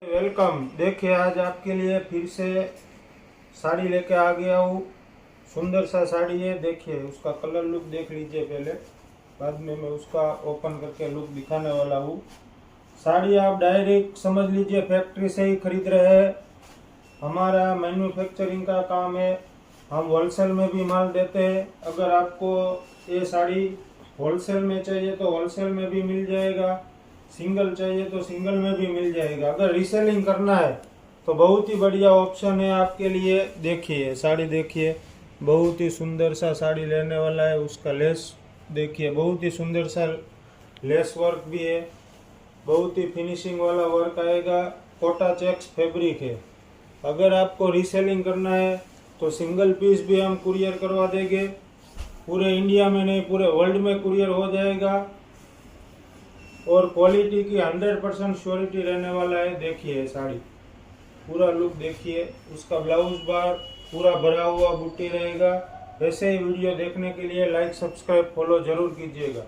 Welcome. देखिए आज आपके लिए फिर से साड़ी लेके आ गया हूँ। सुंदर सा साड़ी है। देखिए उसका कलर लुक देख लीजिए पहले, बाद में मैं उसका ओपन करके लुक दिखाने वाला हूँ। साड़ी आप डायरेक्ट समझ लीजिए फैक्ट्री से ही खरीद रहे हैं। हमारा मैन्युफैक्चरिंग का काम है, हम होलसेल में भी माल देते हैं। अगर आपको ये साड़ी होलसेल में चाहिए तो होलसेल में भी मिल जाएगा, सिंगल चाहिए तो सिंगल में भी मिल जाएगा। अगर रीसेलिंग करना है तो बहुत ही बढ़िया ऑप्शन है आपके लिए। देखिए साड़ी, देखिए बहुत ही सुंदर सा साड़ी लेने वाला है। उसका लेस देखिए, बहुत ही सुंदर सा लेस वर्क भी है, बहुत ही फिनिशिंग वाला वर्क आएगा। कोटा चेक्स फैब्रिक है। अगर आपको रीसेलिंग करना है तो सिंगल पीस भी हम कुरियर करवा देंगे। पूरे इंडिया में नहीं, पूरे वर्ल्ड में कुरियर हो जाएगा। और क्वालिटी की 100% श्योरिटी रहने वाला है। देखिए साड़ी पूरा लुक देखिए, उसका ब्लाउज बार पूरा भरा हुआ बूटी रहेगा। ऐसे ही वीडियो देखने के लिए लाइक, सब्सक्राइब, फॉलो जरूर कीजिएगा।